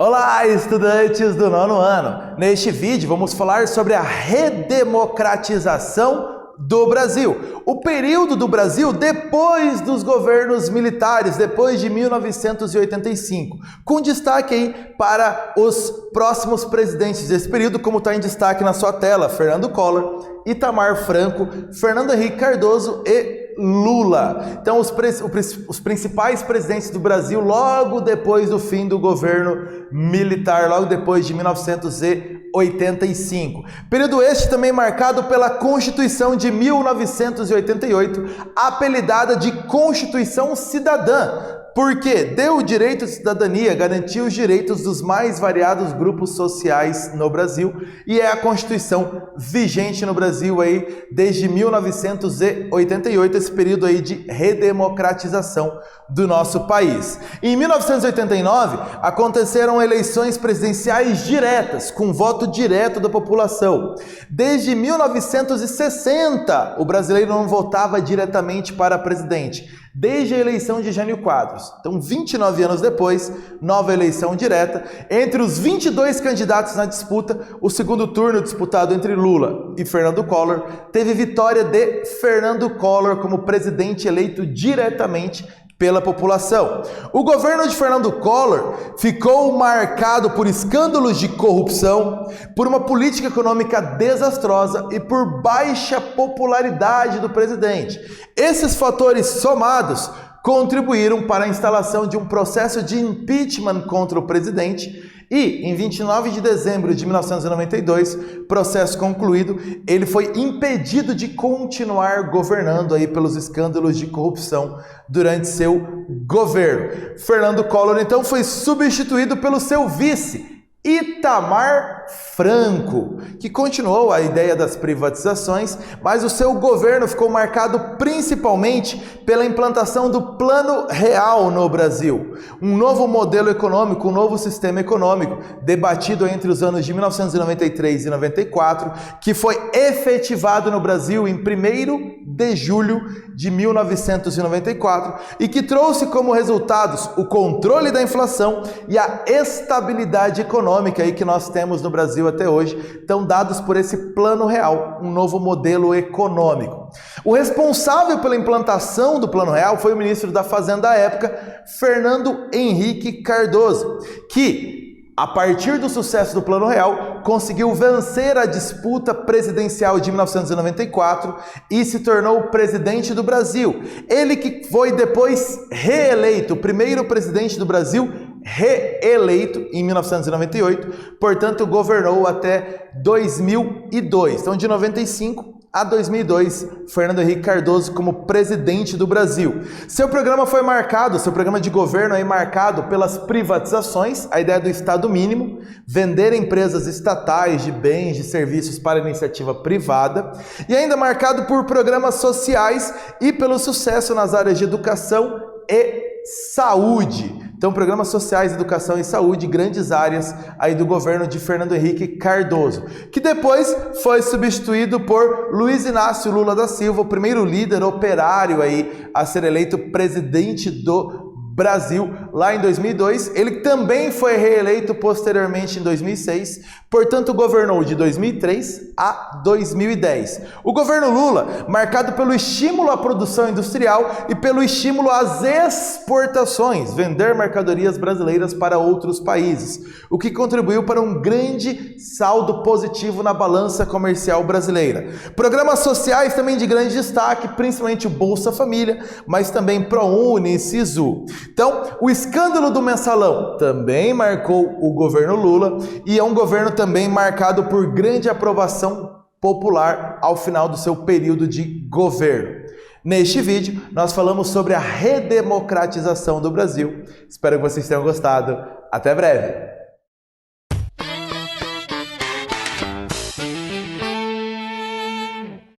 Olá, estudantes do nono ano! Neste vídeo vamos falar sobre a redemocratização do Brasil. O período do Brasil depois dos governos militares, depois de 1985, com destaque aí para os próximos presidentes desse período, como está em destaque na sua tela: Fernando Collor, Itamar Franco, Fernando Henrique Cardoso e Lula. Então, os principais presidentes do Brasil logo depois do fim do governo militar, logo depois de 1985. Período este também marcado pela Constituição de 1988, apelidada de Constituição Cidadã, porque deu o direito de cidadania, garantiu os direitos dos mais variados grupos sociais no Brasil, e é a Constituição vigente no Brasil aí desde 1988, esse período aí de redemocratização do nosso país. Em 1989, aconteceram eleições presidenciais diretas, com voto direto da população. Desde 1960, o brasileiro não votava diretamente para presidente, desde a eleição de Jânio Quadros. Então, 29 anos depois, nova eleição direta. Entre os 22 candidatos na disputa, o segundo turno disputado entre Lula e Fernando Collor teve vitória de Fernando Collor como presidente eleito diretamente pela população. O governo de Fernando Collor ficou marcado por escândalos de corrupção, por uma política econômica desastrosa e por baixa popularidade do presidente. Esses fatores somados contribuíram para a instalação de um processo de impeachment contra o presidente e, em 29 de dezembro de 1992, processo concluído, ele foi impedido de continuar governando aí pelos escândalos de corrupção durante seu governo. Fernando Collor, então, foi substituído pelo seu vice, Itamar Franco, que continuou a ideia das privatizações, mas o seu governo ficou marcado principalmente pela implantação do Plano Real no Brasil, um novo modelo econômico, um novo sistema econômico, debatido entre os anos de 1993 e 94, que foi efetivado no Brasil em 1º de julho de 1994 e que trouxe como resultados o controle da inflação e a estabilidade econômica aí que nós temos no Brasil até hoje, estão dados por esse Plano Real, um novo modelo econômico. O responsável pela implantação do Plano Real foi o ministro da Fazenda à época, Fernando Henrique Cardoso, que, a partir do sucesso do Plano Real, conseguiu vencer a disputa presidencial de 1994 e se tornou presidente do Brasil. Ele que foi depois reeleito, o primeiro presidente do Brasil reeleito em 1998, portanto governou até 2002. Então, de 95 a 2002, Fernando Henrique Cardoso como presidente do Brasil. Seu programa de governo aí marcado pelas privatizações, a ideia do Estado mínimo, vender empresas estatais de bens e serviços para iniciativa privada, e ainda marcado por programas sociais e pelo sucesso nas áreas de educação e saúde. Então, programas sociais, educação e saúde, grandes áreas aí do governo de Fernando Henrique Cardoso, que depois foi substituído por Luiz Inácio Lula da Silva, o primeiro líder operário aí a ser eleito presidente do Brasil, lá em 2002, ele também foi reeleito posteriormente em 2006, portanto governou de 2003 a 2010. O governo Lula, marcado pelo estímulo à produção industrial e pelo estímulo às exportações, vender mercadorias brasileiras para outros países, o que contribuiu para um grande saldo positivo na balança comercial brasileira. Programas sociais também de grande destaque, principalmente o Bolsa Família, mas também ProUni e Sisu. Então, o escândalo do mensalão também marcou o governo Lula e é um governo também marcado por grande aprovação popular ao final do seu período de governo. Neste vídeo, nós falamos sobre a redemocratização do Brasil. Espero que vocês tenham gostado. Até breve!